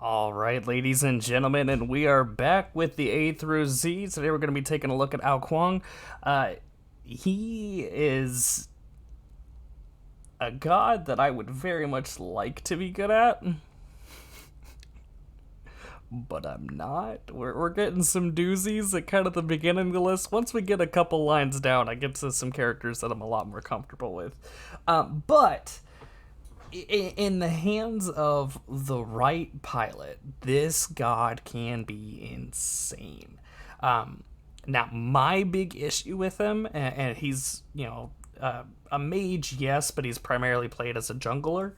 All right, ladies and gentlemen, and we are back with the A through Z. Today we're going to be taking a look at Kuang. He is a god that I would very much like to be good at, but I'm not. We're getting some doozies at kind of the beginning of the list. Once we get a couple lines down, I get to some characters that I'm a lot more comfortable with. But in the hands of the right pilot, this god can be insane. Now, my big issue with him, and he's, a mage, yes, but he's primarily played as a jungler.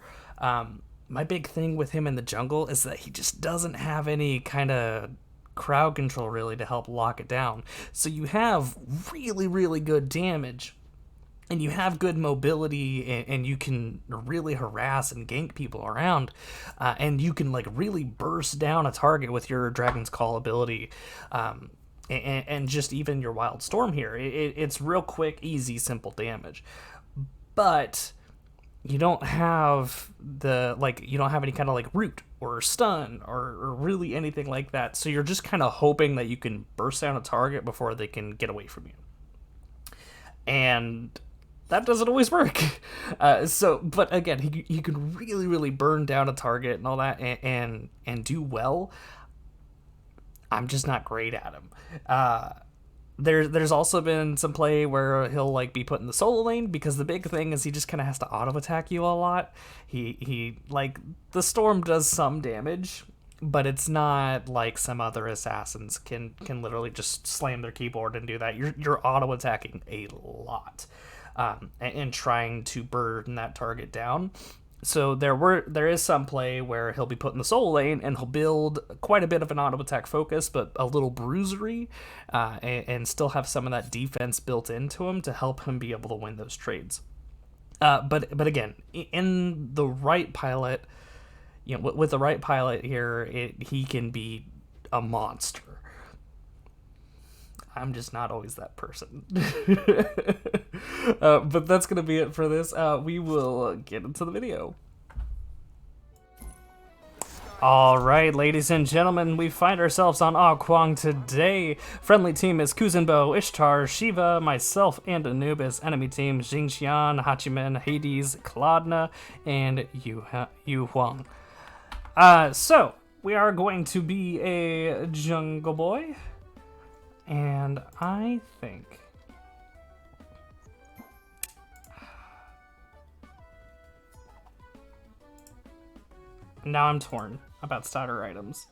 My big thing with him in the jungle is that he just doesn't have any kind of crowd control, really, to help lock it down. So you have really, really good damage, and you have good mobility, and you can really harass and gank people around, and you can really burst down a target with your Dragon's Call ability, and just even your Wild Storm here. It's real quick, easy, simple damage, but you don't have you don't have any kind of root or stun or really anything like that. So you're just kind of hoping that you can burst down a target before they can get away from you, and that doesn't always work. But again, he can really, really burn down a target and all that, and do well. I'm just not great at him. There's also been some play where he'll be put in the solo lane, because the big thing is he just kind of has to auto attack you a lot. He the storm does some damage, but it's not like some other assassins can literally just slam their keyboard and do that. You're auto attacking a lot. And trying to burn that target down. So there is some play where he'll be put in the solo lane, and he'll build quite a bit of an auto attack focus, but a little bruisery, and still have some of that defense built into him to help him be able to win those trades. But again, in the right pilot, with the right pilot here, he can be a monster. I'm just not always that person. But that's going to be it for this. We will get into the video. Alright, ladies and gentlemen, we find ourselves on Kuang today. Friendly team is Kuzenbo, Ishtar, Shiva, myself, and Anubis. Enemy team, Jingxian, Hachiman, Hades, Kladna, and Yu Huang. So, we are going to be a jungle boy. And I think now I'm torn about starter items.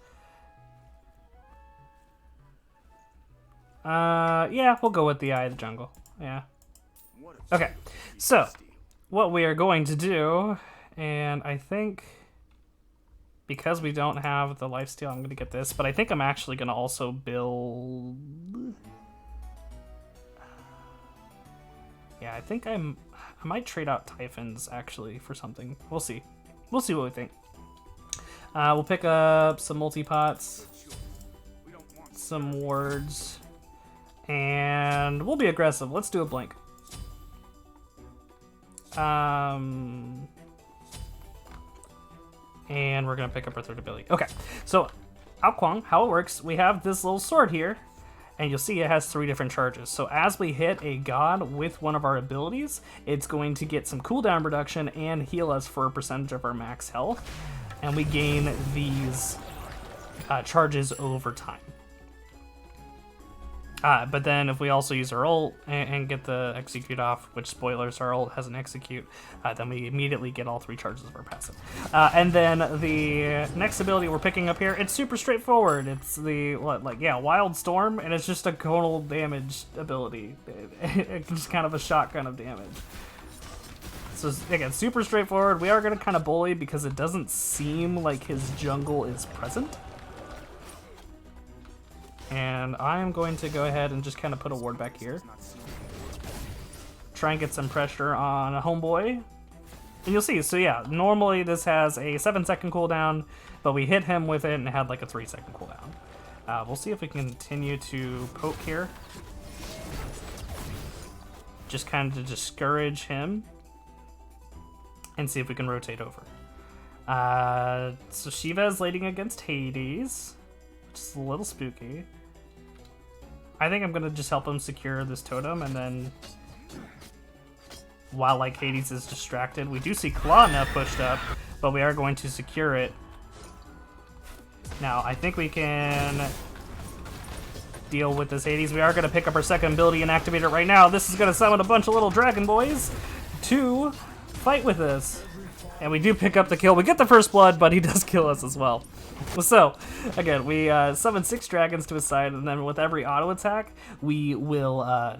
Yeah, we'll go with the Eye of the Jungle. Yeah. Okay, so what we are going to do, and I think because we don't have the lifesteal, I'm going to get this, but I think I'm actually going to also build... Yeah, I think I might trade out Typhons, actually, for something. We'll see. We'll see what we think. We'll pick up some multi-pots, some wards, and we'll be aggressive. Let's do a blink. And we're going to pick up our third ability. Okay, so Kuang, how it works, we have this little sword here, and you'll see it has 3 different charges. So as we hit a god with one of our abilities, it's going to get some cooldown reduction and heal us for a percentage of our max health, and we gain these charges over time. But then if we also use our ult and get the execute off, which spoilers, our ult has an execute, then we immediately get all 3 charges of our passive. And then the next ability we're picking up here, it's super straightforward. It's the, Wild Storm, and it's just a conal damage ability. It's just kind of a shotgun of damage. So again, super straightforward. We are going to kind of bully because it doesn't seem like his jungle is present. And I'm going to go ahead and just kind of put a ward back here. Try and get some pressure on a homeboy. And you'll see, so yeah, normally this has a 7-second cooldown, but we hit him with it and it had like a 3-second cooldown. We'll see if we can continue to poke here. Just kind of to discourage him. And see if we can rotate over. So Shiva is leading against Hades, which is a little spooky. I think I'm gonna just help him secure this totem, and then while like Hades is distracted, we do see Klana pushed up, but we are going to secure it. Now I think we can deal with this Hades. We are gonna pick up our second ability and activate it right now. This is gonna summon a bunch of little dragon boys to fight with us. And we do pick up the kill. We get the first blood, but he does kill us as well. So, again, we summon 6 dragons to his side, and then with every auto attack, we will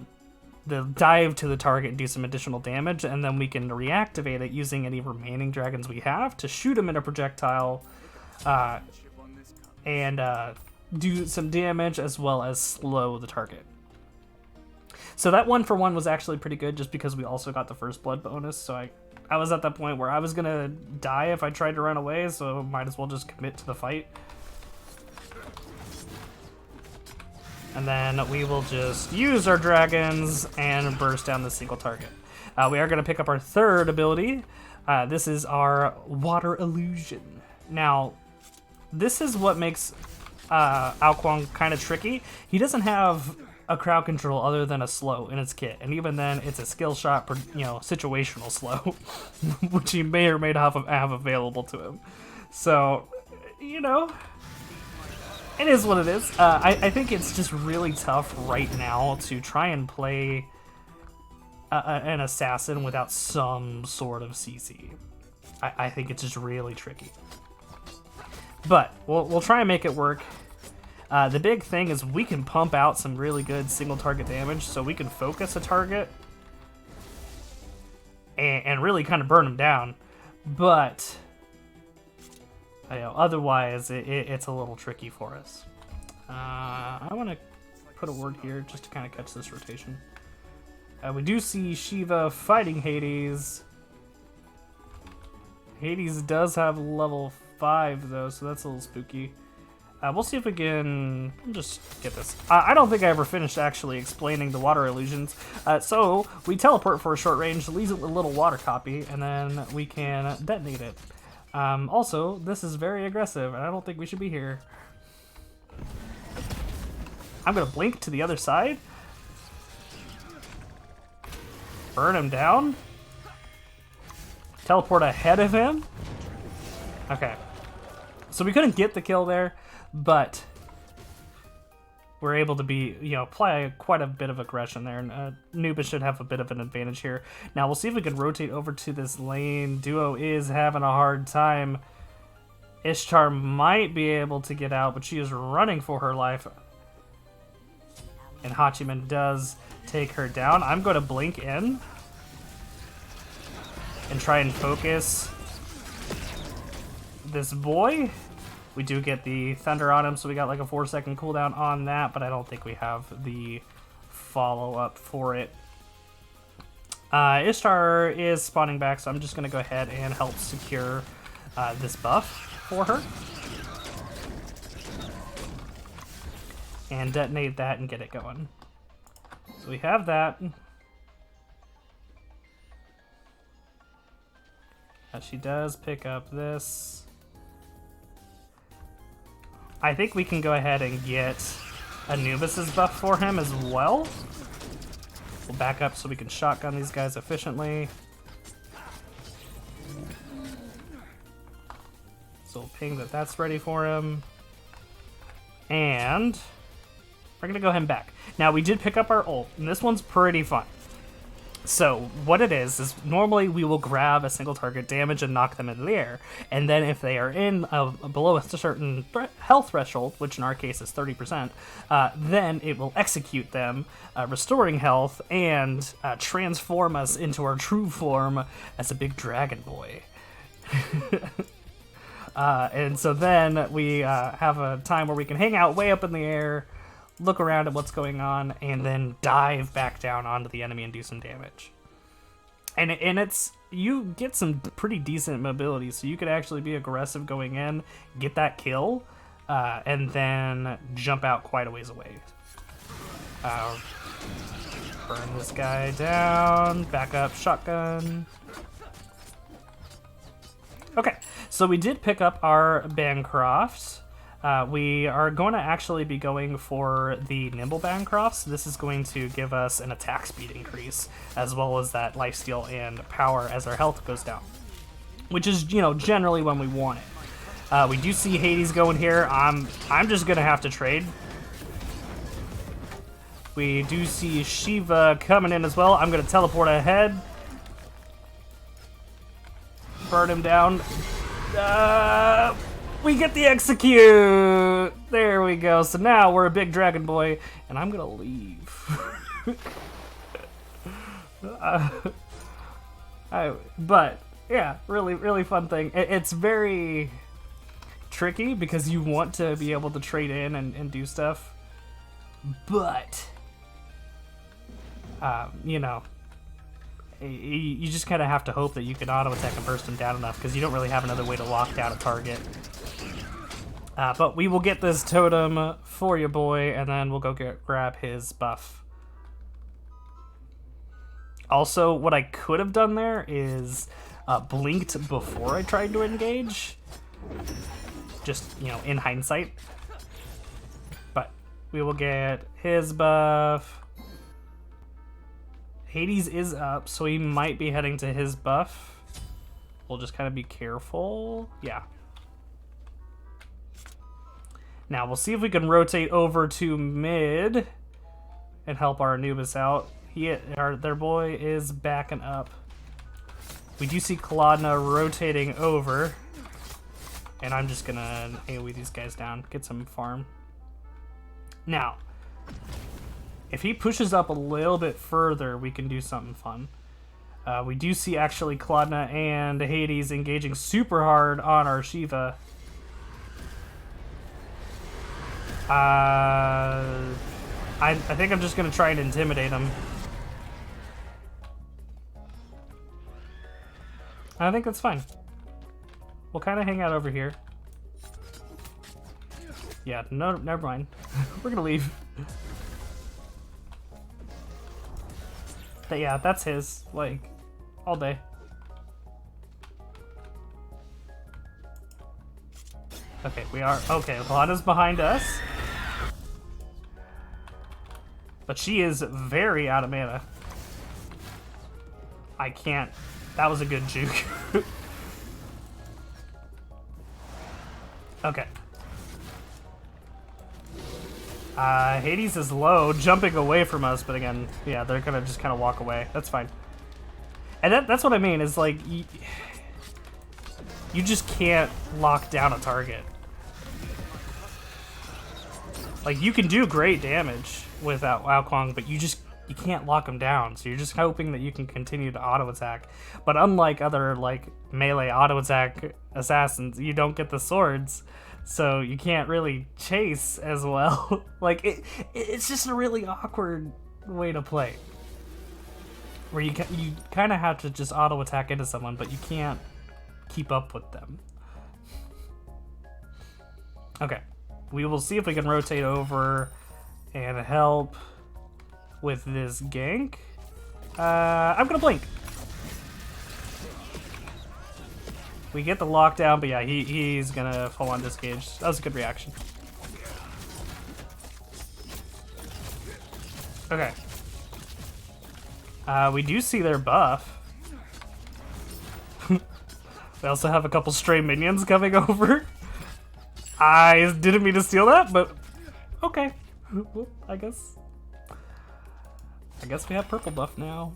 dive to the target and do some additional damage, and then we can reactivate it using any remaining dragons we have to shoot him in a projectile and do some damage as well as slow the target. So that 1-for-1 was actually pretty good just because we also got the first blood bonus, so I was at that point where I was gonna die if I tried to run away, so might as well just commit to the fight. And then we will just use our dragons and burst down the single target. We are gonna pick up our third ability. This is our water illusion. Now, this is what makes Kuang kind of tricky. He doesn't have a crowd control other than a slow in its kit, and even then it's a skill shot, situational slow, which he may or may not have available to him. So, it is what it is. I think it's just really tough right now to try and play an assassin without some sort of CC. I think it's just really tricky. But we'll try and make it work. The big thing is we can pump out some really good single target damage, so we can focus a target and really kind of burn them down. But otherwise, it's a little tricky for us. I want to put a word here just to kind of catch this rotation. We do see Shiva fighting Hades. Hades does have level 5 though, so that's a little spooky. We'll see if we can just get this. I don't think I ever finished actually explaining the water illusions. So we teleport for a short range, leaves it with a little water copy, and then we can detonate it. Also, this is very aggressive, and I don't think we should be here. I'm gonna blink to the other side. Burn him down. Teleport ahead of him. Okay. So we couldn't get the kill there, but we're able to apply quite a bit of aggression there, and Nuba should have a bit of an advantage here. Now we'll see if we can rotate over to this lane. Duo is having a hard time. Ishtar might be able to get out, but she is running for her life. And Hachiman does take her down. I'm going to blink in and try and focus this boy. We do get the thunder on him, so we got like a 4-second cooldown on that, but I don't think we have the follow-up for it. Ishtar is spawning back, so I'm just going to go ahead and help secure this buff for her. And detonate that and get it going. So we have that. She does pick up this. I think we can go ahead and get Anubis's buff for him as well. We'll back up so we can shotgun these guys efficiently. So we'll ping that that's ready for him. And we're going to go ahead and back. Now, we did pick up our ult, and this one's pretty fun. So what it is normally we will grab a single target, damage, and knock them in the air. And then if they are in below a certain health threshold, which in our case is 30%, then it will execute them, restoring health, and transform us into our true form as a big dragon boy. And so then we have a time where we can hang out way up in the air, look around at what's going on, and then dive back down onto the enemy and do some damage. And it's, you get some pretty decent mobility, so you could actually be aggressive going in, get that kill, and then jump out quite a ways away. Burn this guy down, back up, shotgun. Okay, so we did pick up our Bancroft. We are going to actually be going for the Nimble Bancroft. So this is going to give us an attack speed increase, as well as that lifesteal and power as our health goes down, which is, you know, generally when we want it. We do see Hades going here. I'm just gonna have to trade. We do see Shiva coming in as well. I'm gonna teleport ahead. Burn him down. We get the execute. There we go. So now we're a big dragon boy, and I'm gonna leave. But yeah, really fun thing. It's very tricky because you want to be able to trade in and do stuff, but you know, you just kind of have to hope that you can auto attack and burst him down enough because you don't really have another way to lock down a target. But we will get this totem for you, boy, and then we'll go grab his buff. Also, what I could have done there is blinked before I tried to engage. Just, you know, in hindsight. But we will get his buff. Hades is up, so he might be heading to his buff. We'll just kind of be careful. Yeah. Now, we'll see if we can rotate over to mid and help our Anubis out. Their boy is backing up. We do see Kalodna rotating over. And I'm just gonna AoE these guys down, get some farm. Now, if he pushes up a little bit further, we can do something fun. We do see actually Kalodna and Hades engaging super hard on our Shiva. I think I'm just gonna try and intimidate him. I think that's fine. We'll kind of hang out over here. Yeah, no, never mind. We're gonna leave. But yeah, that's his, like, all day. Okay, okay, Lana's behind us. But she is very out of mana. I can't, that was a good juke. Okay. Hades is low, jumping away from us, but again, yeah, they're gonna just kind of walk away. That's fine. And that's what I mean, is like, you just can't lock down a target. Like, you can do great damage with Kuang, but you can't lock them down, so you're just hoping that you can continue to auto-attack. But unlike other, like, melee auto-attack assassins, you don't get the swords, so you can't really chase as well. Like, it's just a really awkward way to play. Where you kind of have to just auto-attack into someone, but you can't keep up with them. Okay, we will see if we can rotate over and help with this gank. I'm gonna blink. We get the lockdown, but yeah, he's gonna full on disengage. That was a good reaction. Okay. We do see their buff. We also have a couple stray minions coming over. I didn't mean to steal that, but okay. Well, I guess we have purple buff now.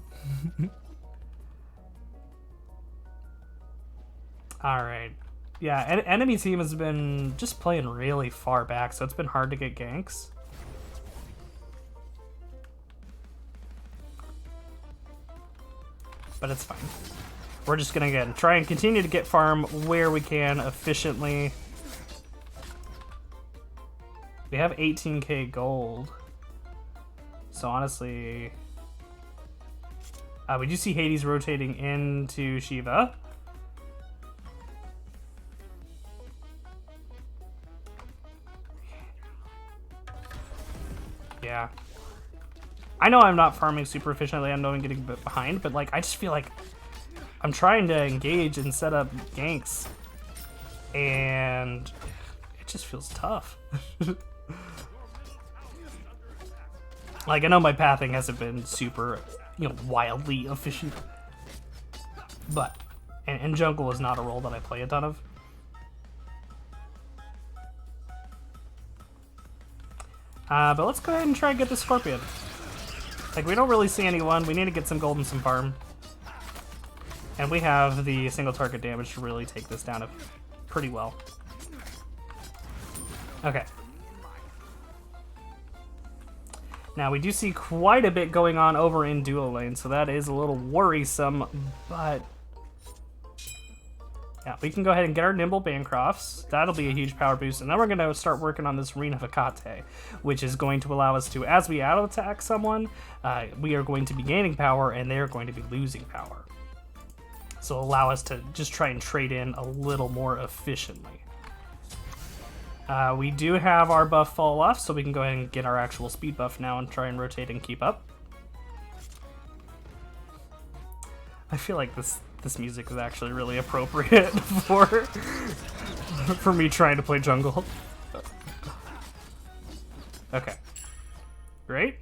Alright. Yeah, enemy team has been just playing really far back, so it's been hard to get ganks. But it's fine. We're just gonna, again, try and continue to get farm where we can efficiently. We have 18k gold. So honestly, we do see Hades rotating into Shiva. Yeah. I know I'm not farming super efficiently, I know I'm getting a bit behind, but like, I just feel like I'm trying to engage and set up ganks, and it just feels tough. Like, I know my pathing hasn't been super, you know, wildly efficient, but, and jungle is not a role that I play a ton of. But let's go ahead and try and get the Scorpion. Like, we don't really see anyone. We need to get some gold and some farm. And we have the single target damage to really take this down pretty well. Okay. Now, we do see quite a bit going on over in duo lane, so that is a little worrisome, but... yeah, we can go ahead and get our Nimble Bancrofts. That'll be a huge power boost, and then we're going to start working on this Reign of Hecate, which is going to allow us to, as we auto-attack someone, we are going to be gaining power, and they're going to be losing power. So allow us to just try and trade in a little more efficiently. We do have our buff fall off, so we can go ahead and get our actual speed buff now and try and rotate and keep up. I feel like this music is actually really appropriate for me trying to play jungle. Okay. Great.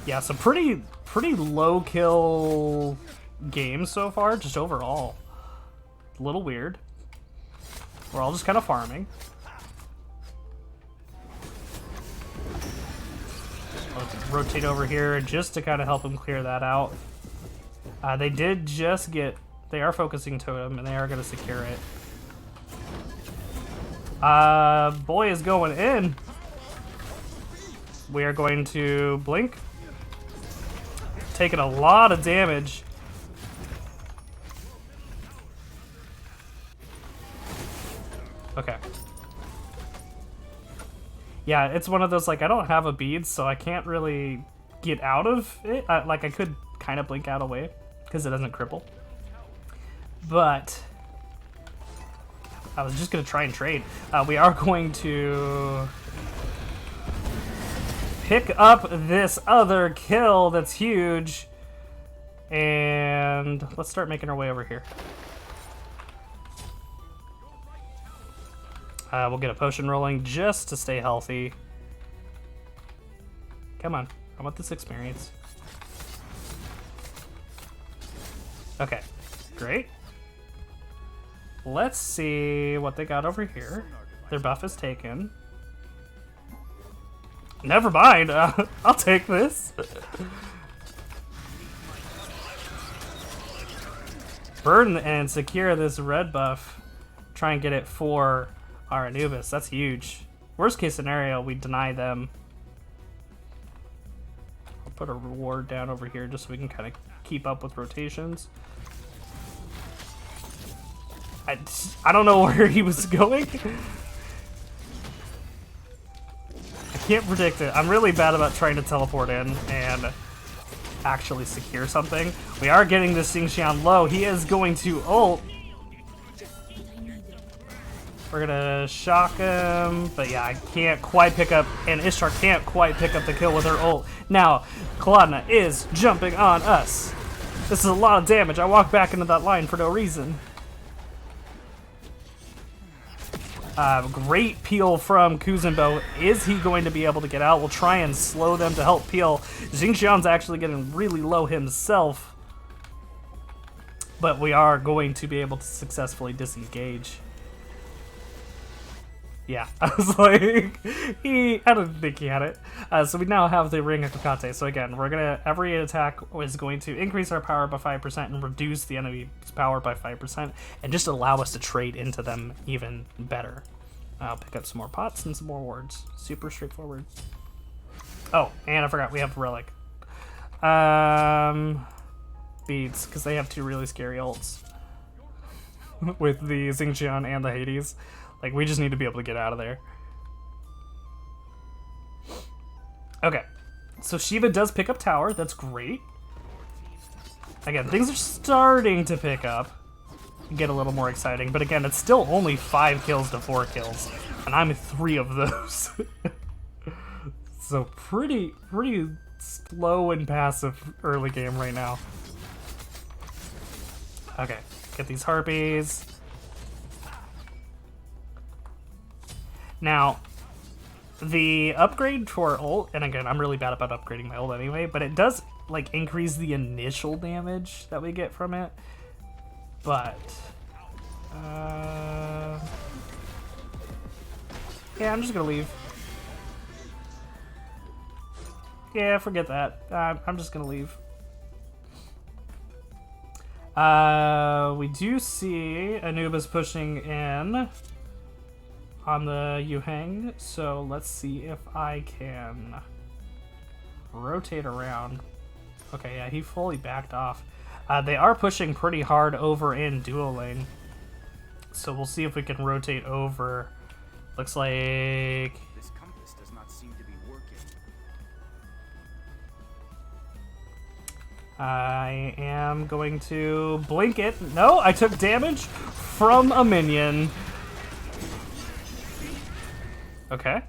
Yeah, so pretty low kill game so far, just overall. A little weird. We're all just kind of farming. Let's rotate over here just to kind of help him clear that out. They did just get... they are focusing totem, and they are going to secure it. Boy is going in. We are going to blink. Taking a lot of damage. Okay. Yeah, it's one of those, like, I don't have a bead, so I can't really get out of it. Like, I could kind of blink out away, because it doesn't cripple. But I was just going to try and trade. We are going to pick up this other kill that's huge. And let's start making our way over here. We'll get a potion rolling just to stay healthy. Come on, I want this experience. Okay, great. Let's see what they got over here. Their buff is taken. Never mind, I'll take this. Burn and secure this red buff. Try and get it for our Anubis. That's huge. Worst case scenario, we deny them. I'll put a reward down over here just so we can kind of keep up with rotations. I don't know where he was going. I can't predict it. I'm really bad about trying to teleport in and actually secure something. We are getting this Xingqian low. He is going to ult. We're gonna shock him, but yeah, I can't quite pick up, and Ishtar can't quite pick up the kill with her ult. Now, Kaladna is jumping on us. This is a lot of damage. I walked back into that line for no reason. Great peel from Kuzenbo. Is he going to be able to get out? We'll try and slow them to help peel. Xingqian's actually getting really low himself, but we are going to be able to successfully disengage. Yeah, I was like, I don't think he had it. So we now have the Ring of Hecate. So again, every attack is going to increase our power by 5% and reduce the enemy's power by 5%, and just allow us to trade into them even better. I'll pick up some more pots and some more wards. Super straightforward. Oh, and I forgot, we have Relic. Beads, because they have two really scary ults. With the Xingqian and the Hades. Like, we just need to be able to get out of there. Okay. So Shiva does pick up tower. That's great. Again, things are starting to pick up. Get a little more exciting. But again, it's still only 5 kills to 4 kills. And I'm 3 of those. So pretty slow and passive early game right now. Okay, get these harpies. Now, the upgrade to our ult, and again, I'm really bad about upgrading my ult anyway, but it does like increase the initial damage that we get from it. But yeah, I'm just gonna leave. Yeah, forget that. I'm just gonna leave. We do see Anubis pushing in on the Yuheng, so let's see if I can rotate around. Okay, yeah, he fully backed off. They are pushing pretty hard over in dual lane, so we'll see if we can rotate over. Looks like this compass does not seem to be working. I am going to blink it. No, I took damage from a minion. Okay.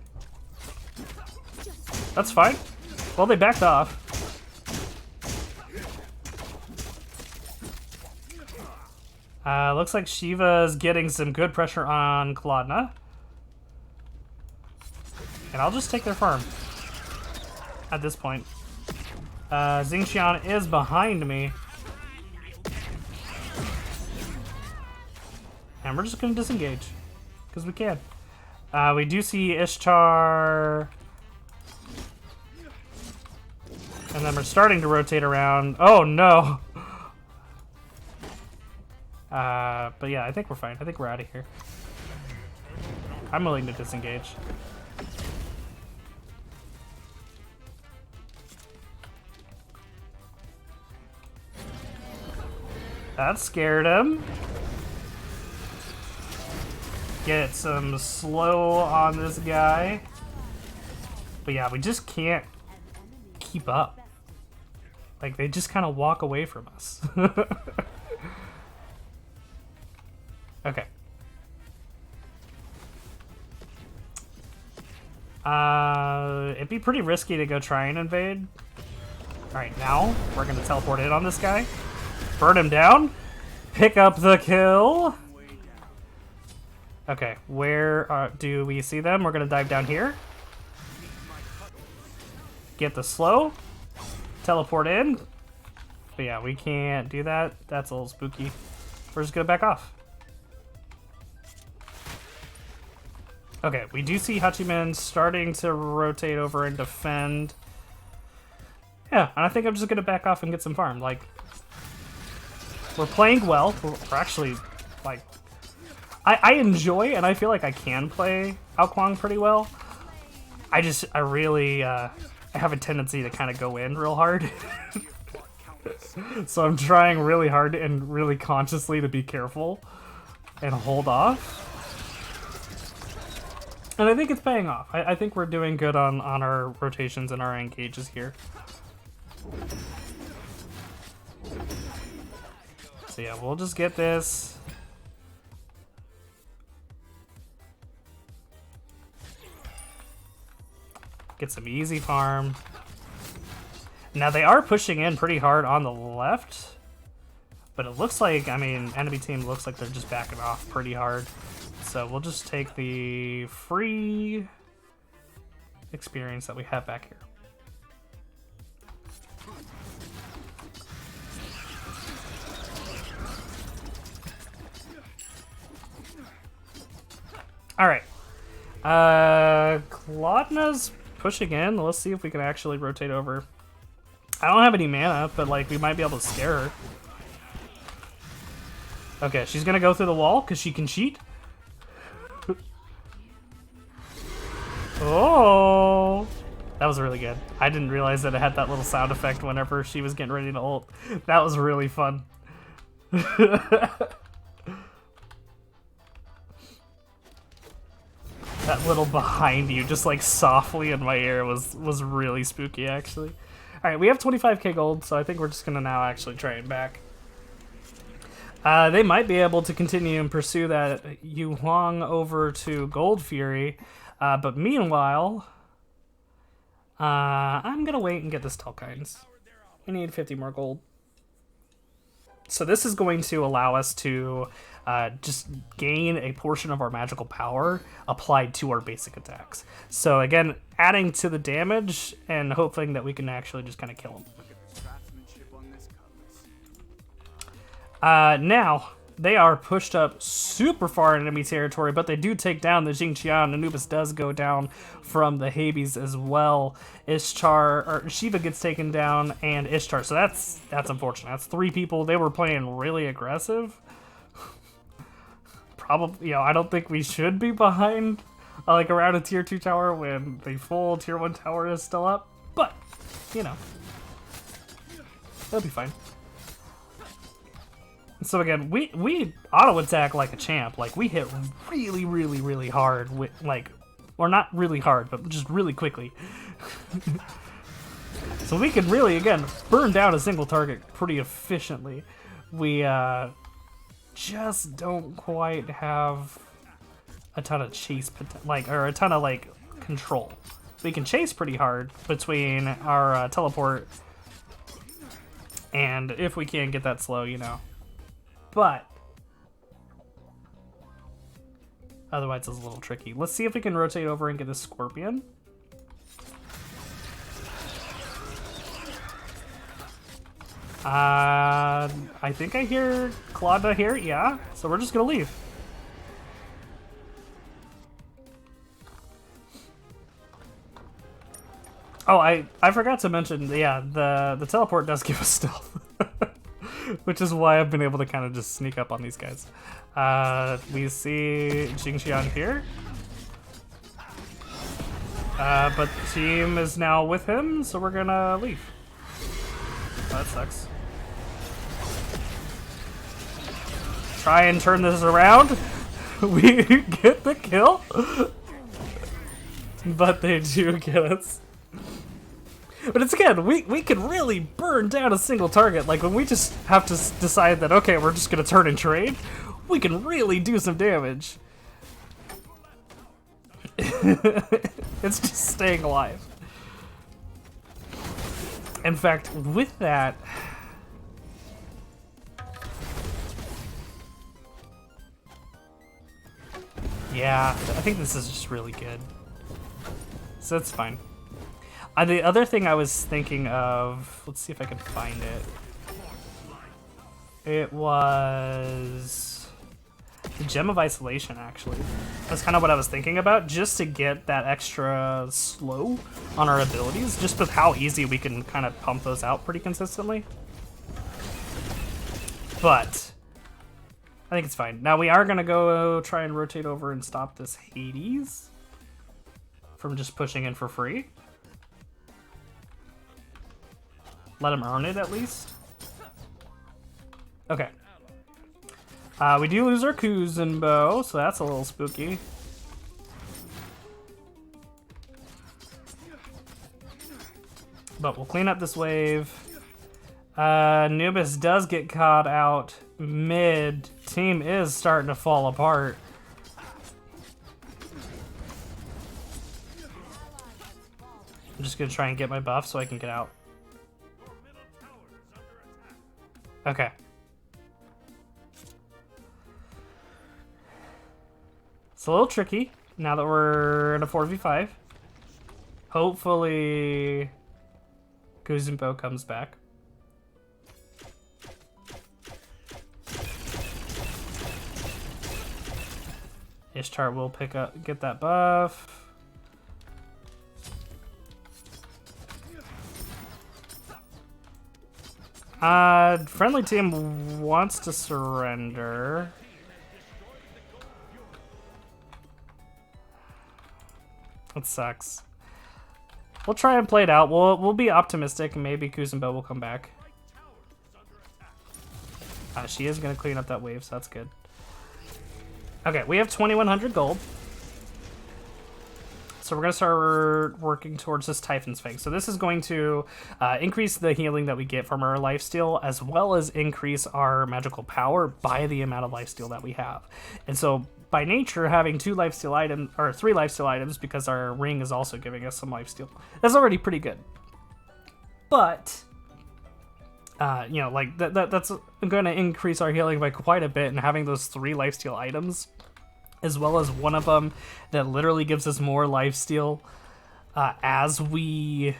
That's fine. Well, they backed off. Looks like Shiva's getting some good pressure on Kladna. And I'll just take their farm at this point. Xingqian is behind me. And we're just going to disengage. Because we can. We do see Ishtar. And then we're starting to rotate around. Oh, no. But yeah, I think we're fine. I think we're out of here. I'm willing to disengage. That scared him. Get some slow on this guy. But yeah, we just can't keep up. Like, they just kind of walk away from us. Okay. It'd be pretty risky to go try and invade. Alright, now we're gonna teleport in on this guy. Burn him down. Pick up the kill. Okay, where do we see them? We're gonna dive down here. Get the slow. Teleport in. But yeah, we can't do that. That's a little spooky. We're just gonna back off. Okay, we do see Hachiman starting to rotate over and defend. Yeah, and I think I'm just gonna back off and get some farm. Like, we're playing well. We're actually, like, I enjoy and I feel like I can play Kuang pretty well. I really, I have a tendency to kind of go in real hard. So I'm trying really hard and really consciously to be careful and hold off. And I think it's paying off. I think we're doing good on our rotations and our engages here. So yeah, we'll just get this. Get some easy farm. Now they are pushing in pretty hard on the left. But it looks like, I mean, enemy team looks like they're just backing off pretty hard. So we'll just take the free experience that we have back here. Alright. Kladna's pushing in. Let's see if we can actually rotate over. I don't have any mana, but like we might be able to scare her. Okay, she's gonna go through the wall because she can cheat. Oh, that was really good. I didn't realize that it had that little sound effect whenever she was getting ready to ult. That was really fun. That little behind you, just like softly in my ear, was really spooky, actually. All right, we have 25k gold, so I think we're just gonna now actually try and back. They might be able to continue and pursue that Yuhang over to Gold Fury. But meanwhile, I'm gonna wait and get this Telkines. We need 50 more gold. So this is going to allow us to just gain a portion of our magical power applied to our basic attacks. So again, adding to the damage and hoping that we can actually just kind of kill them. Now, they are pushed up super far in enemy territory, but they do take down the Jingqian. Anubis does go down from the Hades as well. Shiva gets taken down, and Ishtar. So that's unfortunate. That's 3 people. They were playing really aggressive. Probably, I don't think we should be behind like around a tier 2 tower when the full tier 1 tower is still up. But, it'll be fine. So again, we auto attack like a champ. Like, we hit really, really, really hard with or not really hard, but just really quickly. So we can really, again, burn down a single target pretty efficiently. We just don't quite have a ton of chase, or a ton of control. We can chase pretty hard between our teleport, and if we can get that slow, But otherwise, it's a little tricky. Let's see if we can rotate over and get this Scorpion. I think I hear Claudia here. Yeah, so we're just gonna leave. Oh, I forgot to mention. Yeah, the teleport does give us stealth. Which is why I've been able to kind of just sneak up on these guys. We see Jingqian here. But the team is now with him, so we're gonna leave. Oh, that sucks. Try and turn this around. We get the kill. But they do get us. But it's again, we can really burn down a single target. Like when we just have to decide that, okay, we're just gonna turn and trade, we can really do some damage. It's just staying alive. In fact, with that, yeah, I think this is just really good. So it's fine. The other thing I was thinking of, let's see if I can find it. It was the Gem of Isolation, actually. That's kind of what I was thinking about, just to get that extra slow on our abilities, just with how easy we can kind of pump those out pretty consistently. But I think it's fine. Now we are going to go try and rotate over and stop this Hades from just pushing in for free. Let him earn it, at least. Okay. We do lose our Kuzenbo, so that's a little spooky. But we'll clean up this wave. Anubis does get caught out mid. Team is starting to fall apart. I'm just gonna try and get my buff so I can get out. Okay. It's a little tricky now that we're in a 4v5. Hopefully Kuzenbo comes back. Ishtar will get that buff. Friendly team wants to surrender. That sucks. We'll try and play it out. We'll be optimistic, and maybe Kuzenbo will come back. She is gonna clean up that wave, so that's good. Okay, we have 2,100 gold. So we're going to start working towards this Typhon's Fang. So this is going to increase the healing that we get from our lifesteal, as well as increase our magical power by the amount of lifesteal that we have. And so by nature, having 2 lifesteal items, or 3 lifesteal items, because our ring is also giving us some lifesteal, that's already pretty good. But, you know, like, that's going to increase our healing by quite a bit, and having those 3 lifesteal items, as well as one of them that literally gives us more lifesteal as we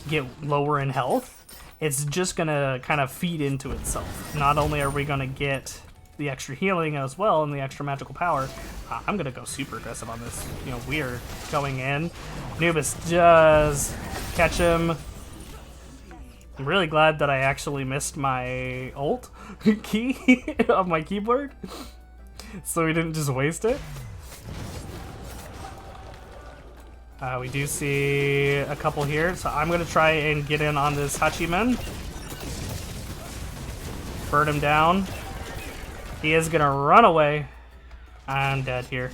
get lower in health, it's just going to kind of feed into itself. Not only are we going to get the extra healing as well and the extra magical power, I'm going to go super aggressive on this. You know, we are going in. Anubis does catch him. I'm really glad that I actually missed my ult key of my keyboard, so we didn't just waste it. We do see a couple here, so I'm going to try and get in on this Hachiman. Bird him down. He is going to run away. I'm dead here.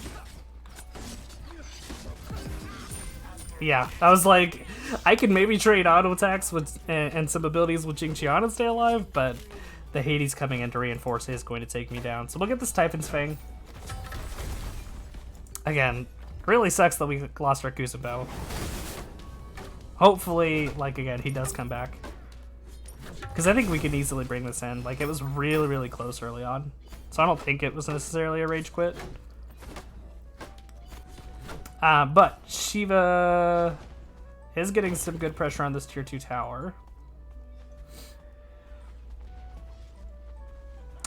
Yeah, I was like, I could maybe trade auto attacks with and some abilities with Jingqian and stay alive, but the Hades coming in to reinforce is going to take me down. So we'll get this Typhon's Fang. Again, really sucks that we lost our Kuzenbo. Hopefully, like, again, he does come back. Because I think we could easily bring this in. Like, it was really, really close early on. So I don't think it was necessarily a rage quit. But Shiva is getting some good pressure on this tier 2 tower.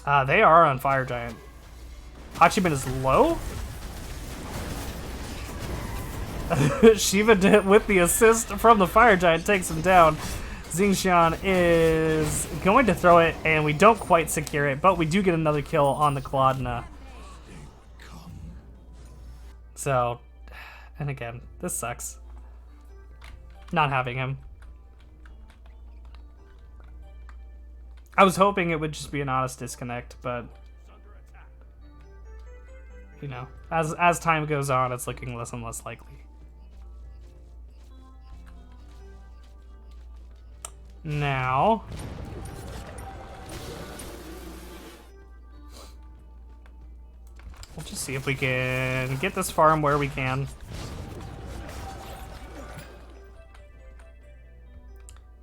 They are on Fire Giant. Hachiman is low. Shiva with the assist from the Fire Giant takes him down. Xingqian is going to throw it, and we don't quite secure it, but we do get another kill on the Claudna. So, and again, this sucks. Not having him. I was hoping it would just be an honest disconnect, but you know, as time goes on, it's looking less and less likely. Now, we'll just see if we can get this farm where we can.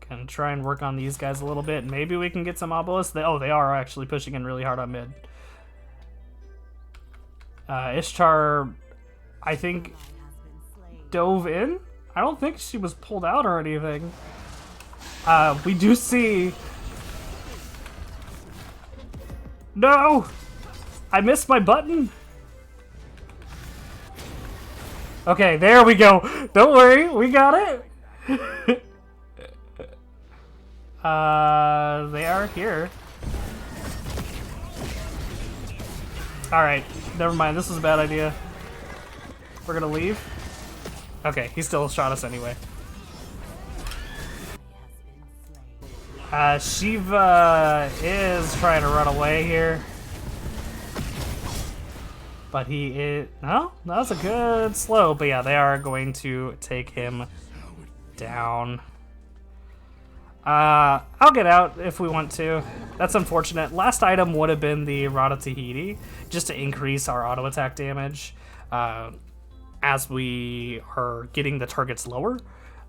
Can try and work on these guys a little bit. Maybe we can get some obelisks. They are actually pushing in really hard on mid. Ishtar, I think, dove in. I don't think she was pulled out or anything. We do see... No! I missed my button! Okay, there we go. Don't worry, we got it. They are here. Alright, never mind. This was a bad idea. We're gonna leave. Okay, he still shot us anyway. Shiva is trying to run away here. But he is... No, that was a good slow. But yeah, they are going to take him down. I'll get out if we want to. That's unfortunate. Last item would have been the Rod of Tahiti, just to increase our auto attack damage as we are getting the targets lower.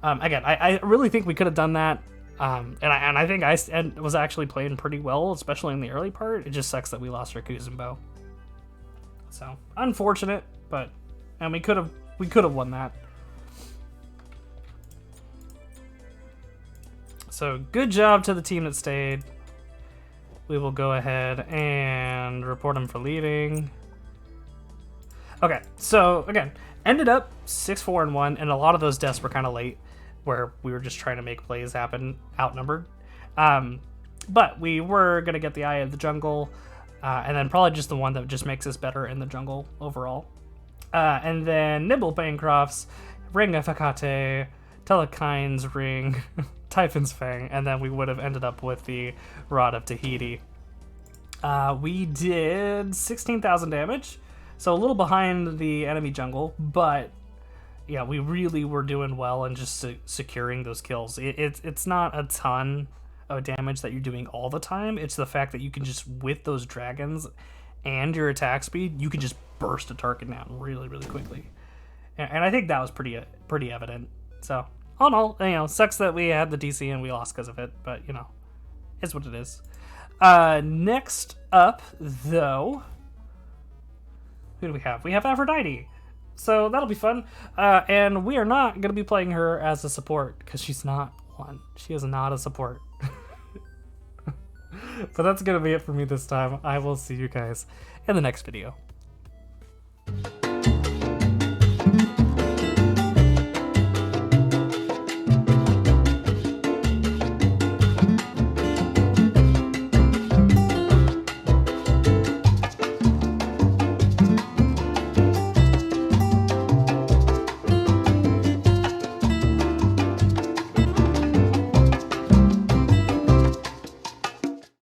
Again, I really think we could have done that. And I think I was actually playing pretty well, especially in the early part. It just sucks that we lost our Kuzenbo. So unfortunate, but and we could have won that. So good job to the team that stayed. We will go ahead and report them for leaving. Okay, so again, ended up 6-4-1, and a lot of those deaths were kind of late, where we were just trying to make plays happen, outnumbered. But we were gonna get the Eye of the Jungle, and then probably just the one that just makes us better in the jungle overall. And then Nibble Bancroft's Ring of Hecate, Telekine's Ring, Typhon's Fang, and then we would have ended up with the Rod of Tahiti. We did 16,000 damage, so a little behind the enemy jungle, but yeah, we really were doing well and just securing those kills. It's not a ton of damage that you're doing all the time. It's the fact that you can just, with those dragons and your attack speed, you can just burst a target down really, really quickly. And I think that was pretty evident. So, all in all, you know, sucks that we had the DC and we lost because of it, but, you know, it's what it is. Next up, though, who do we have? We have Aphrodite. So that'll be fun. And we are not going to be playing her as a support, because she's not one. She is not a support. But that's going to be it for me this time. I will see you guys in the next video.